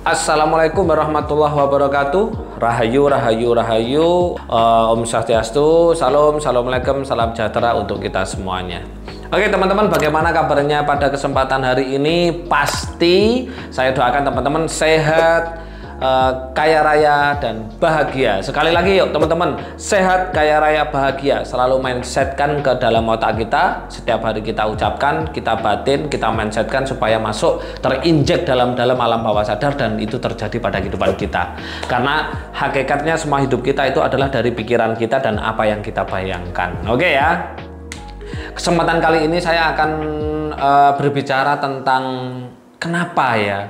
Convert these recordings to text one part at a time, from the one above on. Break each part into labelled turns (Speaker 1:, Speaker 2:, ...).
Speaker 1: Assalamualaikum warahmatullahi wabarakatuh. Rahayu, rahayu, rahayu. Om Swastiastu, salam, assalamualaikum, salam sejahtera untuk kita semuanya. Oke teman-teman, bagaimana kabarnya pada kesempatan hari ini? Pasti saya doakan teman-teman sehat, kaya raya dan bahagia. Sekali lagi yuk teman-teman, sehat, kaya raya, bahagia. Selalu mindsetkan ke dalam otak kita. Setiap hari kita ucapkan, kita batin, kita mindsetkan supaya masuk, terinjek dalam alam bawah sadar, dan itu terjadi pada kehidupan kita. Karena hakikatnya semua hidup kita itu adalah dari pikiran kita dan apa yang kita bayangkan. Oke ya. Kesempatan kali ini saya akan berbicara tentang kenapa ya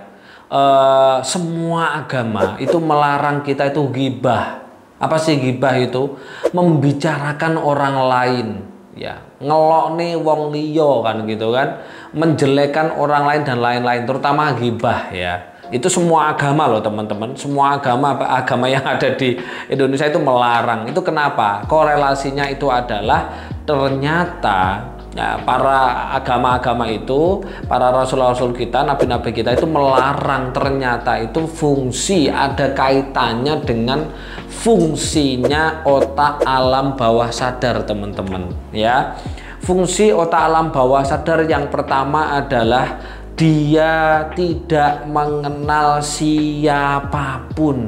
Speaker 1: semua agama itu melarang kita itu ghibah. Apa sih ghibah itu? Membicarakan orang lain, ya, ngelok nih wong liya kan gitu kan, menjelekkan orang lain dan lain-lain, terutama ghibah ya. Itu semua agama loh teman-teman, semua agama yang ada di Indonesia itu melarang. Itu kenapa? Korelasinya itu adalah ternyata ya, para agama-agama itu, para rasul-rasul kita, nabi-nabi kita itu melarang. Ternyata itu fungsi, ada kaitannya dengan fungsinya otak alam bawah sadar teman-teman ya. Fungsi otak alam bawah sadar yang pertama adalah dia tidak mengenal siapapun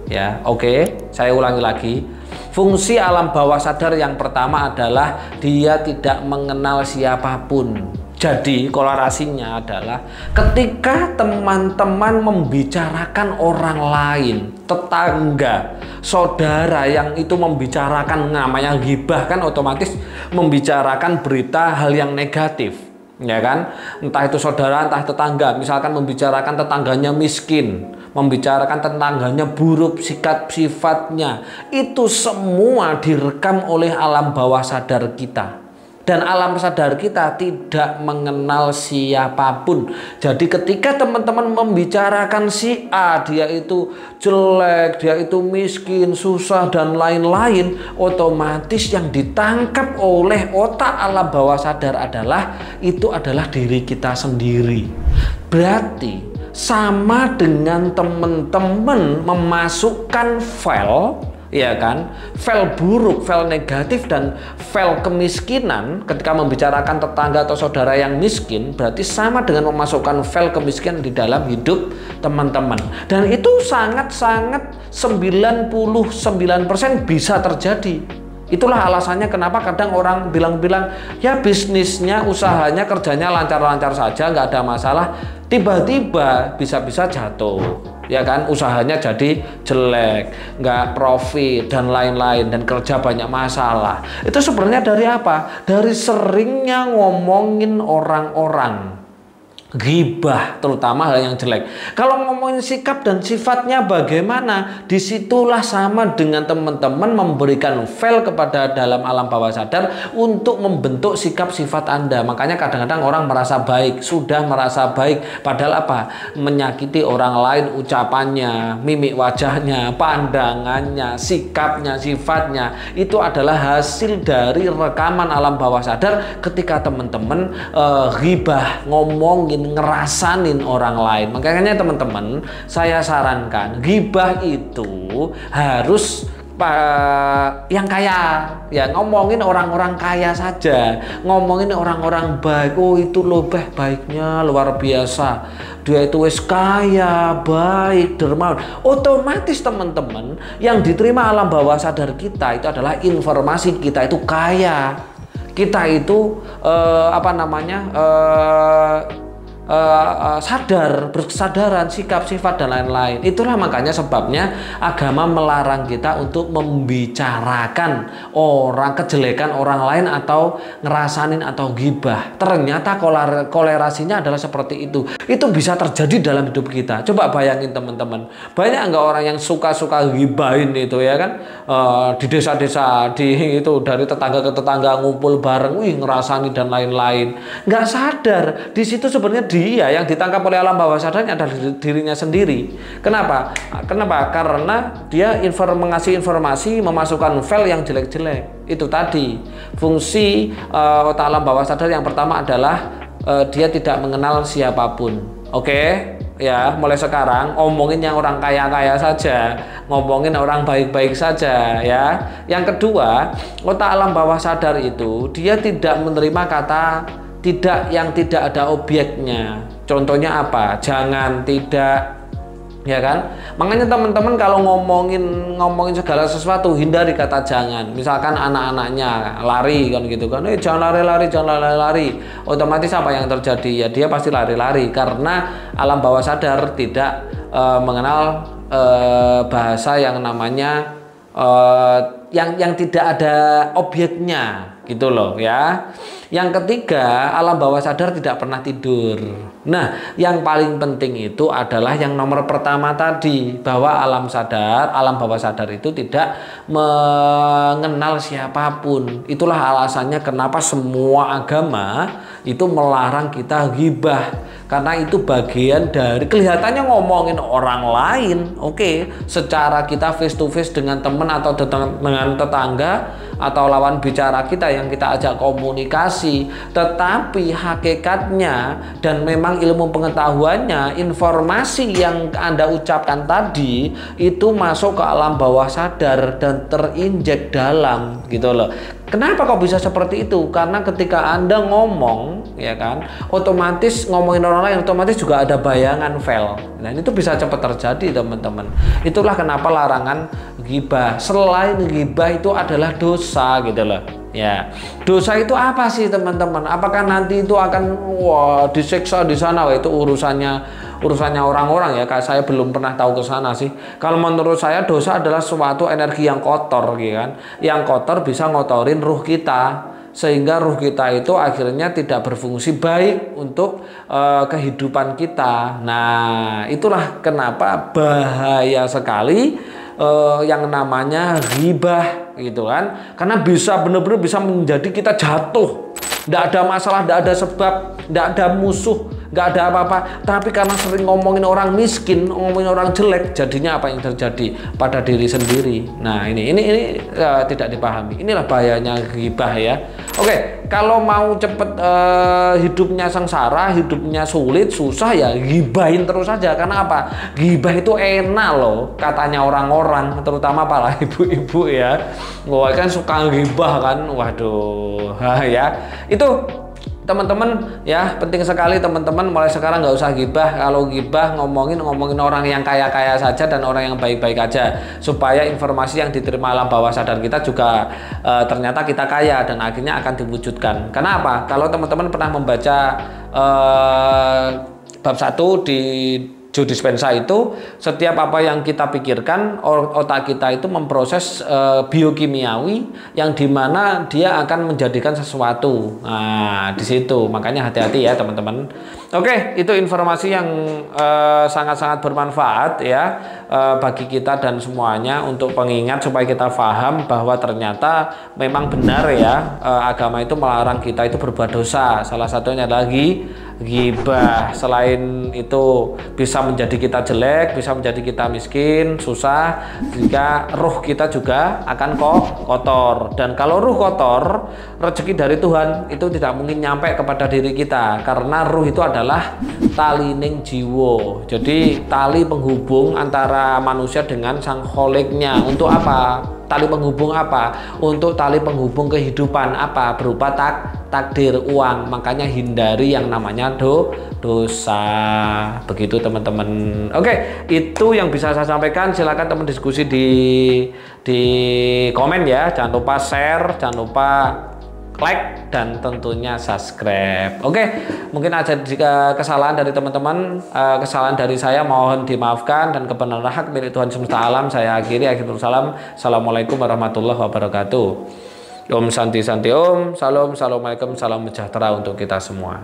Speaker 1: ya. Oke, saya ulangi lagi. Fungsi alam bawah sadar yang pertama adalah dia tidak mengenal siapapun. Jadi korelasinya adalah ketika teman-teman membicarakan orang lain, tetangga, saudara yang itu membicarakan, namanya ghibah kan, otomatis membicarakan berita hal yang negatif. Ya kan, entah itu saudara, entah tetangga, misalkan membicarakan tetangganya miskin, membicarakan tetangganya buruk sikap sifatnya, itu semua direkam oleh alam bawah sadar kita. Dan alam sadar kita tidak mengenal siapapun. Jadi ketika teman-teman membicarakan si A, dia itu jelek, dia itu miskin, susah dan lain-lain, otomatis yang ditangkap oleh otak alam bawah sadar adalah itu adalah diri kita sendiri. Berarti sama dengan teman-teman memasukkan file, ya kan, file buruk, file negatif, dan file kemiskinan ketika membicarakan tetangga atau saudara yang miskin, berarti sama dengan memasukkan file kemiskinan di dalam hidup teman-teman. Dan itu sangat-sangat 99% bisa terjadi. Itulah alasannya kenapa kadang orang bilang-bilang ya bisnisnya, usahanya, kerjanya lancar-lancar saja, nggak ada masalah, tiba-tiba bisa-bisa jatuh, ya kan, usahanya jadi jelek, nggak profit dan lain-lain, dan kerja banyak masalah. Itu sebenarnya dari apa? Dari seringnya ngomongin orang-orang, ghibah, terutama hal yang jelek. Kalau ngomongin sikap dan sifatnya bagaimana, disitulah sama dengan teman-teman memberikan file kepada dalam alam bawah sadar untuk membentuk sikap sifat Anda. Makanya kadang-kadang orang merasa baik, sudah merasa baik, padahal apa? Menyakiti orang lain, ucapannya, mimik wajahnya, pandangannya, sikapnya, sifatnya, itu adalah hasil dari rekaman alam bawah sadar ketika teman-teman ghibah, ngomongin, ngerasanin orang lain. Makanya teman-teman, saya sarankan ghibah itu harus yang kaya, ya, ngomongin orang-orang kaya saja, ngomongin orang-orang baik. Oh itu loh baiknya luar biasa, dia itu wis kaya, baik, dermawan. Otomatis teman-teman, yang diterima alam bawah sadar kita itu adalah informasi kita itu kaya, kita itu sadar, berkesadaran, sikap, sifat dan lain-lain. Itulah makanya sebabnya agama melarang kita untuk membicarakan orang, kejelekan orang lain atau ngerasanin atau ghibah. Ternyata kolerasinya adalah seperti itu. Itu bisa terjadi dalam hidup kita. Coba bayangin teman-teman, banyak nggak orang yang suka-suka ghibahin itu ya kan, di desa-desa, di itu dari tetangga ke tetangga ngumpul bareng, wih ngerasani dan lain-lain. Nggak sadar di situ sebenarnya dia yang ditangkap oleh alam bawah sadarnya adalah dirinya sendiri. Kenapa? Karena dia mengasih informasi, memasukkan file yang jelek-jelek. Itu tadi fungsi alam bawah sadar yang pertama adalah dia tidak mengenal siapapun. Oke, ya, mulai sekarang ngomongin yang orang kaya-kaya saja, ngomongin orang baik-baik saja ya. Yang kedua, otak alam bawah sadar itu dia tidak menerima kata tidak yang tidak ada objeknya. Contohnya apa? Jangan, tidak, ya kan? Makanya teman-teman kalau ngomongin segala sesuatu, hindari kata jangan. Misalkan anak-anaknya lari kan gitu kan, jangan lari-lari, jangan lari-lari. Otomatis apa yang terjadi? Ya dia pasti lari-lari karena alam bawah sadar tidak mengenal bahasa yang namanya yang tidak ada objeknya gitu loh ya. Yang ketiga, alam bawah sadar tidak pernah tidur. Nah, yang paling penting itu adalah yang nomor pertama tadi, bahwa alam bawah sadar itu tidak mengenal siapapun. Itulah alasannya kenapa semua agama itu melarang kita ghibah. Karena itu bagian dari kelihatannya ngomongin orang lain, oke, secara kita face to face dengan teman atau dengan tetangga atau lawan bicara kita yang kita ajak komunikasi, tetapi hakikatnya dan memang ilmu pengetahuannya, informasi yang Anda ucapkan tadi itu masuk ke alam bawah sadar dan terinjek dalam gitu loh. Kenapa kok bisa seperti itu? Karena ketika Anda ngomong, ya kan, otomatis ngomongin orang lain, otomatis juga ada bayangan file. Nah, itu bisa cepat terjadi, teman-teman. Itulah kenapa larangan ghibah. Selain ghibah itu adalah dosa, gitu loh. Ya, dosa itu apa sih, teman-teman? Apakah nanti itu akan disiksa di sana? Wah, itu urusannya orang-orang ya. Saya belum pernah tahu ke sana sih. Kalau menurut saya dosa adalah suatu energi yang kotor, gitu kan? Yang kotor bisa ngotorin ruh kita, sehingga ruh kita itu akhirnya tidak berfungsi baik untuk kehidupan kita. Nah, itulah kenapa bahaya sekali yang namanya ghibah gitu kan, karena bisa benar-benar bisa menjadi kita jatuh. Tidak ada masalah, tidak ada sebab, tidak ada musuh, nggak ada apa-apa, tapi karena sering ngomongin orang miskin, ngomongin orang jelek, jadinya apa yang terjadi pada diri sendiri. Nah, ini tidak dipahami. Inilah bahayanya ghibah ya. Oke, kalau mau cepet hidupnya sengsara, hidupnya sulit, susah, ya ghibahin terus saja. Karena apa? Ghibah itu enak loh, katanya orang-orang, terutama para ibu-ibu ya. Wah, kan suka ghibah kan, waduh, ya. Itu teman-teman ya, penting sekali teman-teman, mulai sekarang nggak usah ghibah. Kalau ghibah ngomongin orang yang kaya-kaya saja dan orang yang baik-baik aja, supaya informasi yang diterima alam bawah sadar kita juga ternyata kita kaya dan akhirnya akan diwujudkan. Kenapa? Kalau teman-teman pernah membaca bab 1 di Joe Dispenza itu, setiap apa yang kita pikirkan, otak kita itu memproses biokimiawi yang dimana dia akan menjadikan sesuatu. Nah, di situ makanya hati-hati ya teman-teman. Oke, itu informasi yang sangat-sangat bermanfaat ya bagi kita dan semuanya, untuk pengingat supaya kita paham bahwa ternyata memang benar ya, agama itu melarang kita itu berbuat dosa. Salah satunya lagi ghibah. Selain itu bisa menjadi kita jelek, bisa menjadi kita miskin, susah, jika ruh kita juga akan kotor. Dan kalau ruh kotor, rezeki dari Tuhan itu tidak mungkin nyampe kepada diri kita, karena ruh itu adalah tali ning jiwo. Jadi tali penghubung antara manusia dengan sang kholiknya. Untuk apa? Tali penghubung apa? Untuk tali penghubung kehidupan apa? Berupa takdir, uang. Makanya hindari yang namanya dosa. Begitu teman-teman. Oke, itu yang bisa saya sampaikan. Silakan teman diskusi di komen ya. Jangan lupa share, jangan lupa like, dan tentunya subscribe. Oke, mungkin ada jika kesalahan dari teman-teman, kesalahan dari saya mohon dimaafkan, dan kebenaran hak milik Tuhan semesta alam. Saya akhiri, akhirul salam. Assalamualaikum warahmatullahi wabarakatuh. Om Santi Santi Om. Salam, Assalamualaikum, salam sejahtera untuk kita semua.